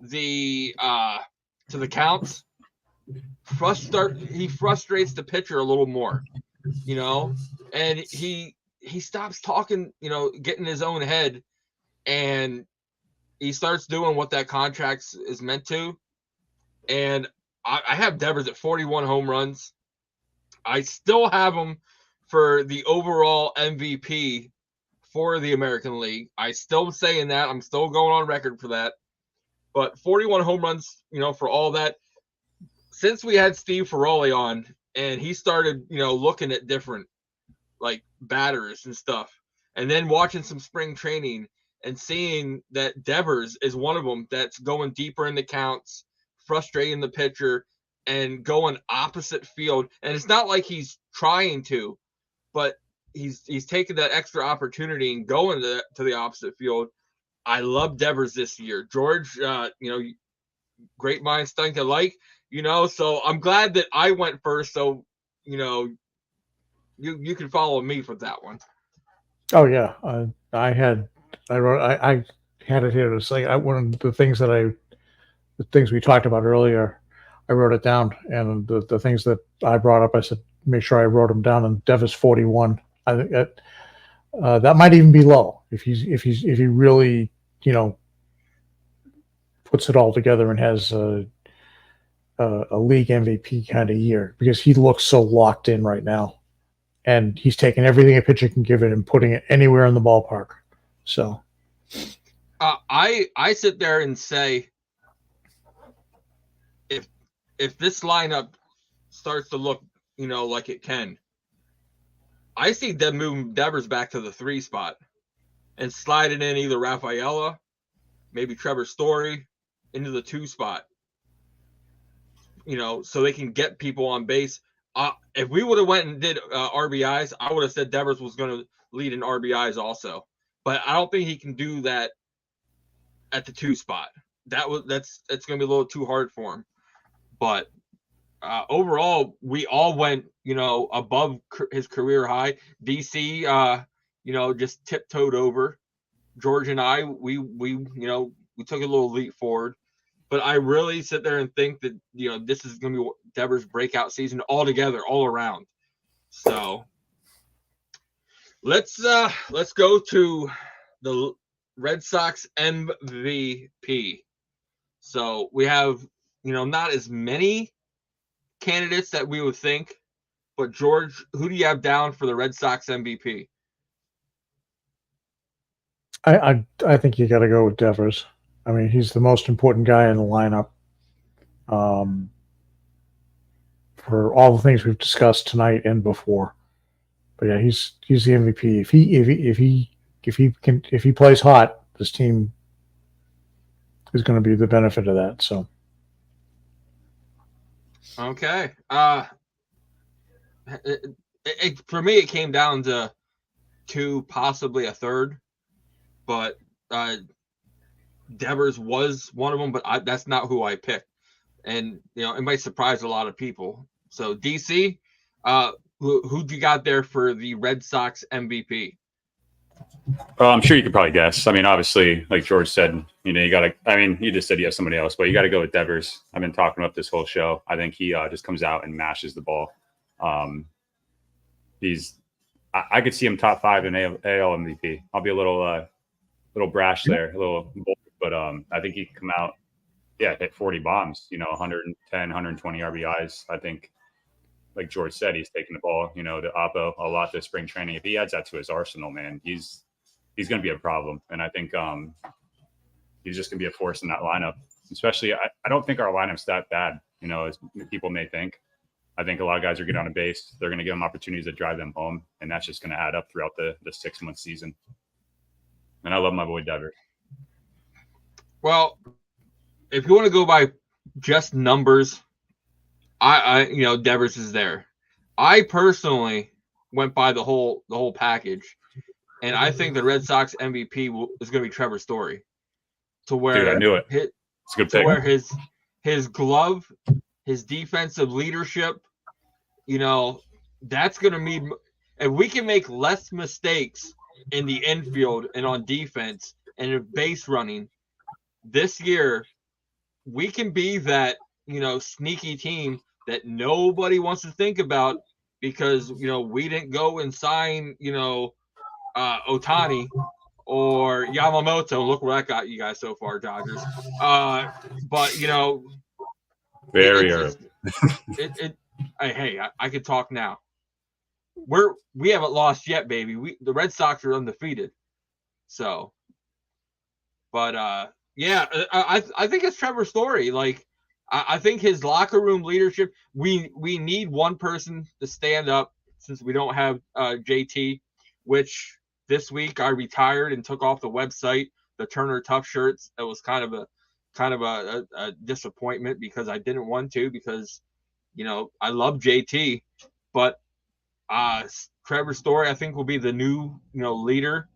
the counts. He frustrates the pitcher a little more, and he stops talking, getting his own head, and he starts doing what that contract is meant to. And I have Devers at 41 home runs. I still have him for the overall MVP for the American League. I still saying that. I'm still going on record for that. But 41 home runs, for all that. Since we had Steve Ferrari on and he started, looking at different like batters and stuff, and then watching some spring training and seeing that Devers is one of them that's going deeper in the counts, frustrating the pitcher, and going opposite field. And it's not like he's trying to, but he's taking that extra opportunity and going to the opposite field. I love Devers this year. George, great minds think alike, so I'm glad that I went first. So, you can follow me for that one. Oh yeah. I had it here to say one of the things we talked about earlier, I wrote it down, and the things that I brought up, I said, make sure I wrote them down, and Devers 41. I think that might even be low if he really, puts it all together and has a league MVP kind of year, because he looks so locked in right now, and he's taking everything a pitcher can give it and putting it anywhere in the ballpark. So, I sit there and say, if this lineup starts to look, like it can, I see them moving Devers back to the 3 spot and sliding in either Rafaela, maybe Trevor Story into the 2 spot, so they can get people on base. If we would have went and did RBIs, I would have said Devers was going to lead in RBIs also, but I don't think he can do that at the 2 spot. That's going to be a little too hard for him. But overall, we all went, above his career high. DC, just tiptoed over. George and I, we took a little leap forward. But I really sit there and think that, this is going to be Devers' breakout season altogether, all around. So let's go to the Red Sox MVP. So we have, not as many candidates that we would think, but George, who do you have down for the Red Sox MVP? I think you got to go with Devers. I mean, he's the most important guy in the lineup. for all the things we've discussed tonight and before. But yeah, he's the MVP. If he plays hot, this team is going to be the benefit of that. So. Okay. For me, it came down to two, possibly a third, but Devers was one of them, but that's not who I picked. And, it might surprise a lot of people. So, DC, who you got there for the Red Sox MVP? Well, I'm sure you could probably guess. I mean, obviously, like George said, you got to – I mean, you just said you have somebody else, but you got to go with Devers. I've been talking about this whole show. I think he just comes out and mashes the ball. I could see him top 5 in AL MVP. I'll be a little brash there, a little bold, but I think he could come out, hit 40 bombs, 110, 120 RBIs. I think, like George said, he's taking the ball, to Oppo a lot this spring training. If he adds that to his arsenal, man, he's going to be a problem. And I think he's just going to be a force in that lineup. Especially, I don't think our lineup's that bad, as people may think. I think a lot of guys are getting on a base. They're going to give them opportunities to drive them home, and that's just going to add up throughout the 6-month season. And I love my boy Devers. Well, if you want to go by just numbers, I Devers is there. I personally went by the whole package, and I think the Red Sox MVP is going to be Trevor Story. To where, dude, I knew it. It's a good pick. Where his glove, his defensive leadership, that's going to mean if we can make less mistakes in the infield and on defense and in base running this year, we can be that, sneaky team that nobody wants to think about because, we didn't go and sign, Ohtani or Yamamoto. Look where that got you guys so far, Dodgers. But, very early. Hey, I can talk now. We haven't lost yet, baby. The Red Sox are undefeated. So, but I think it's Trevor Story. Like, I think his locker room leadership. We need one person to stand up since we don't have JT, which this week I retired and took off the website the Turner Tough shirts. It was kind of a disappointment because I didn't want to because I love JT, but Trevor Story I think will be the new leader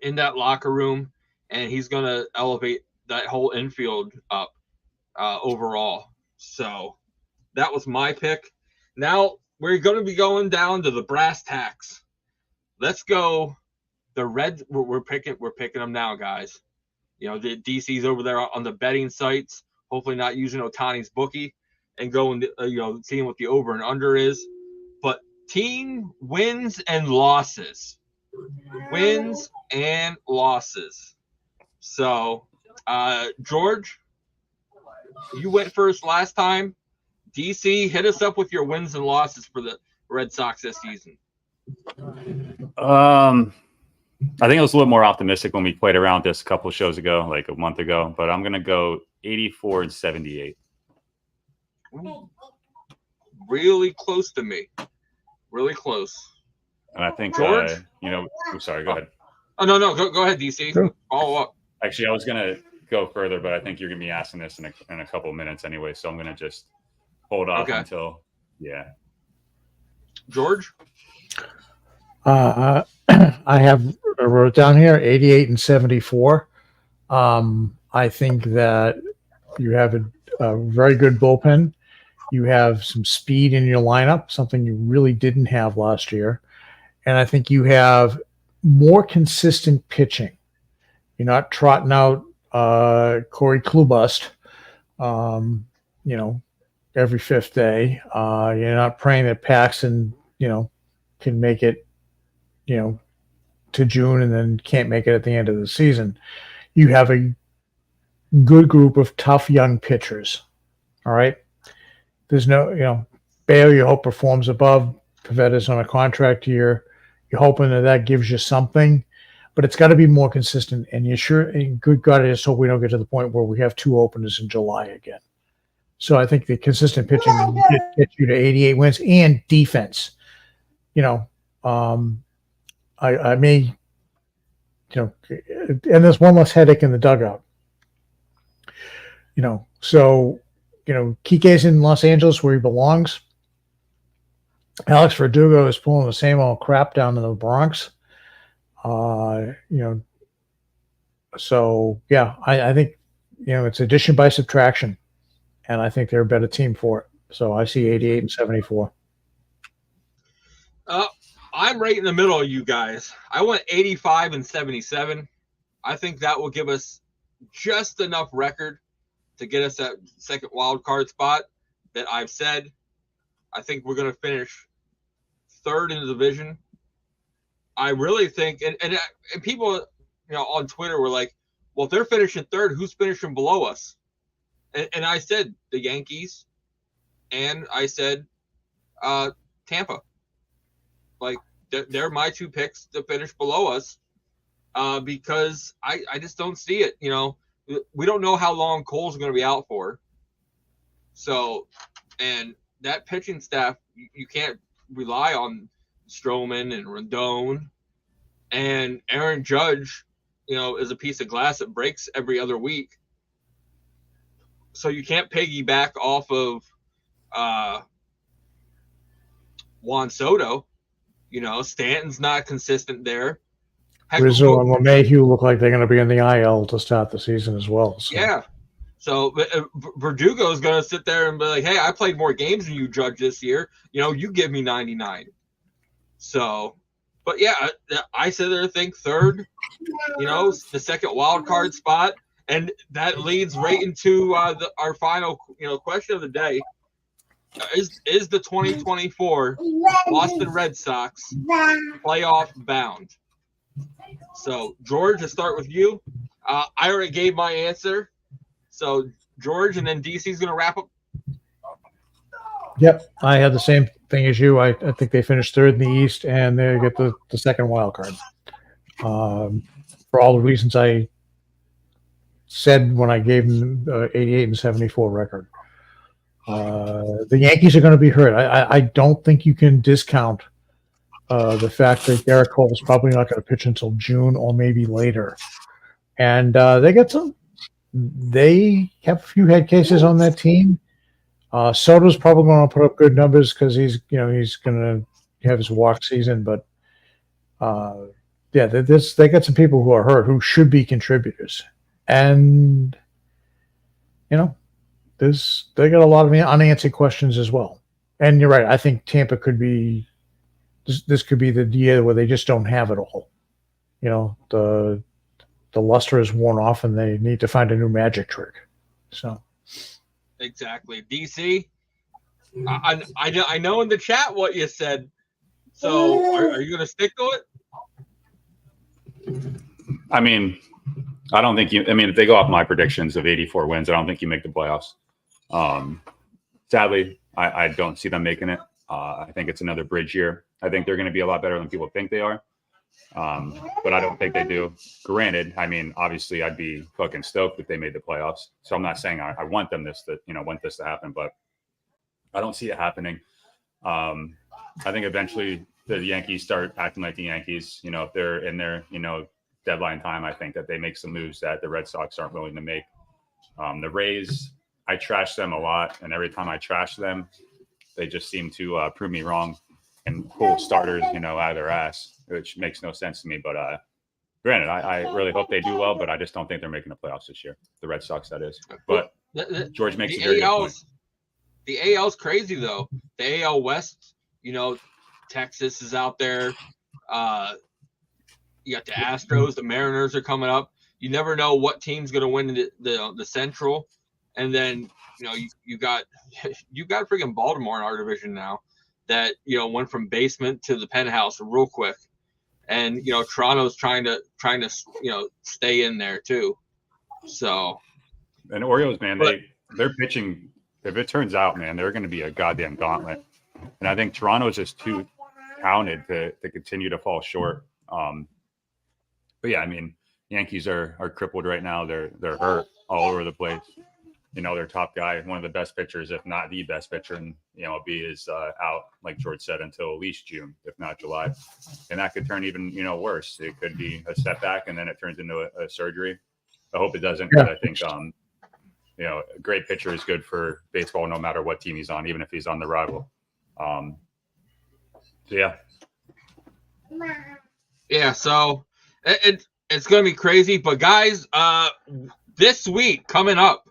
in that locker room, and he's going to elevate that whole infield up overall. So that was my pick. Now we're going to be going down to the brass tacks. Let's go. The Reds. We're picking them now, guys. The DC's over there on the betting sites. Hopefully not using Ohtani's bookie and going, seeing what the over and under is. But team wins and losses. Wins and losses. So, George, you went first last time. DC, hit us up with your wins and losses for the Red Sox this season. I think I was a little more optimistic when we played around this a couple of shows ago, like a month ago, but I'm going to go 84-78. Really close to me. Really close. And I think, George? I'm sorry, go ahead. Oh, no, go ahead, DC. Sure. Follow up. Actually, I was going to go further, but I think you're going to be asking this in a couple of minutes anyway, so I'm going to just hold off until, George? I wrote it down here, 88-74. I think that you have a very good bullpen. You have some speed in your lineup, something you really didn't have last year. And I think you have more consistent pitching. You're not trotting out Corey Klubust, every fifth day. You're not praying that Paxton, can make it, to June and then can't make it at the end of the season. You have a good group of tough young pitchers. All right. There's no, Bayo, you hope performs above. Pavetta's on a contract year. You're hoping that gives you something, but it's got to be more consistent. And good God, I just hope we don't get to the point where we have two openers in July again. So I think the consistent pitching gets you to 88 wins and defense. I may, and there's one less headache in the dugout. So, Kike's in Los Angeles where he belongs. Alex Verdugo is pulling the same old crap down in the Bronx. So yeah, I think, it's addition by subtraction, and I think they're a better team for it. So I see 88 and 74. I'm right in the middle of you guys. I went 85 and 77. I think that will give us just enough record to get us that second wild card spot that I've said. I think we're going to finish third in the division. I really think, and people, on Twitter were like, well, if they're finishing third, who's finishing below us? And I said the Yankees, and I said Tampa. Like, they're my two picks to finish below us because I just don't see it. We don't know how long Cole's going to be out for. So, and that pitching staff, you can't rely on Stroman and Rendon. And Aaron Judge, is a piece of glass that breaks every other week. So you can't piggyback off of Juan Soto. Stanton's not consistent there. Rizzo and LeMahieu look like they're going to be in the IL to start the season as well. So. Yeah. So Verdugo is going to sit there and be like, hey, I played more games than you, Judge, this year. You give me 99. So, but yeah, I sit there and think third, the second wild card spot. And that leads right into our final, question of the day. Is the 2024 Boston Red Sox playoff bound? So, George, to start with you. I already gave my answer. So, George, and then DC's going to wrap up. Yep, I had the same thing as you. I think they finished third in the East, and they get the second wild card. For all the reasons I said when I gave them 88 and 74 record. The Yankees are going to be hurt. I don't think you can discount the fact that Garrett Cole is probably not going to pitch until June or maybe later. And they have a few head cases on that team. Soto's probably going to put up good numbers because he's going to have his walk season. But they got some people who are hurt who should be contributors. And, they got a lot of unanswered questions as well. And you're right. I think Tampa could be this could be the year where they just don't have it all. The luster is worn off and they need to find a new magic trick. So exactly. DC, I know in the chat what you said. So are you going to stick to it? I mean, I don't think if they go off my predictions of 84 wins, I don't think you make the playoffs. Sadly, I don't see them making it. I think it's another bridge year. I think they're going to be a lot better than people think they are. But I don't think they do. Granted, obviously I'd be fucking stoked if they made the playoffs. So I'm not saying I want them want this to happen, but I don't see it happening. I think eventually the Yankees start acting like the Yankees. If they're in their, deadline time, I think that they make some moves that the Red Sox aren't willing to make. The Rays, I trash them a lot, and every time I trash them, they just seem to prove me wrong and pull starters, out of their ass, which makes no sense to me. But granted, I really hope they do well, but I just don't think they're making the playoffs this year. The Red Sox, that is. But George makes a very good point. The AL's crazy, though. The AL West, Texas is out there. You got the Astros, the Mariners are coming up. You never know what team's going to win the Central. And then, you got freaking Baltimore in our division now that, went from basement to the penthouse real quick. And, Toronto's trying to, stay in there too. So. And Orioles, man, they're pitching. If it turns out, man, they're going to be a goddamn gauntlet. And I think Toronto's just too talented to continue to fall short. But yeah, Yankees are crippled right now. They're hurt all over the place. their top guy, one of the best pitchers, if not the best pitcher in the MLB, is out, like George said, until at least June, if not July. And that could turn even, worse. It could be a step back and then it turns into a surgery. I hope it doesn't, because I think, a great pitcher is good for baseball no matter what team he's on, even if he's on the rival. Yeah, so it's going to be crazy. But, guys, this week coming up,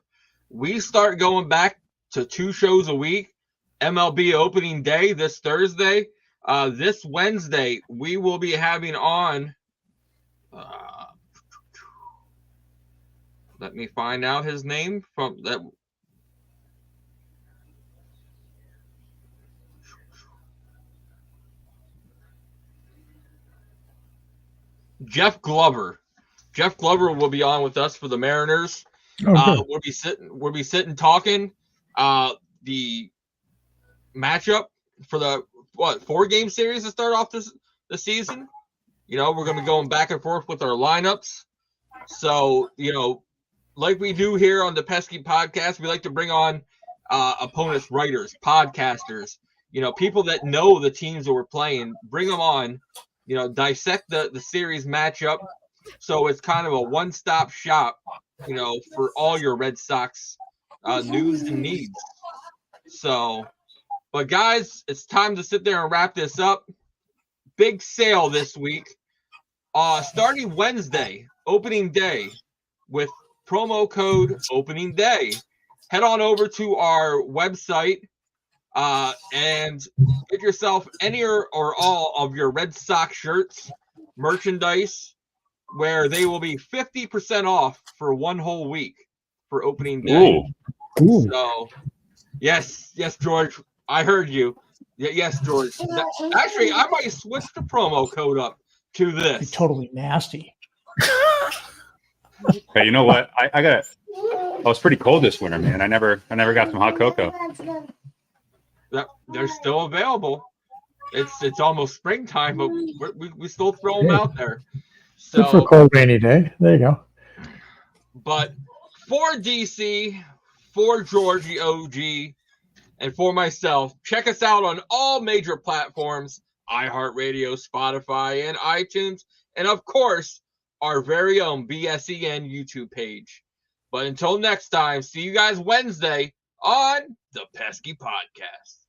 we start going back to 2 shows a week. MLB opening day this Thursday. This Wednesday, we will be having on let me find out his name from that. Jeff Glover. Jeff Glover will be on with us for the Mariners. We'll be sitting talking the matchup for the 4-game series to start off the season. We're going to be going back and forth with our lineups. So, like we do here on the Pesky Podcast, we like to bring on opponents, writers, podcasters, people that know the teams that we're playing, bring them on, dissect the series matchup. So it's kind of a one-stop shop, for all your Red Sox news and needs. So, but guys, it's time to sit there and wrap this up. Big sale this week. Starting Wednesday, opening day, with promo code opening day. Head on over to our website and get yourself any or all of your Red Sox shirts, merchandise, where they will be 50% off for 1 whole week for opening day. Ooh. So, yes, George, I heard you. Yes, George. Actually, I might switch the promo code up to this. You're totally nasty. Hey, you know what? I was pretty cold this winter, man. I never got some hot cocoa. They're still available. It's almost springtime, but we still throw them out there. So, good for a cold rainy day. There you go. But for DC, for Georgie OG, and for myself, check us out on all major platforms: iHeartRadio, Spotify, and iTunes, and of course, our very own BSEN YouTube page. But until next time, see you guys Wednesday on the Pesky Podcast.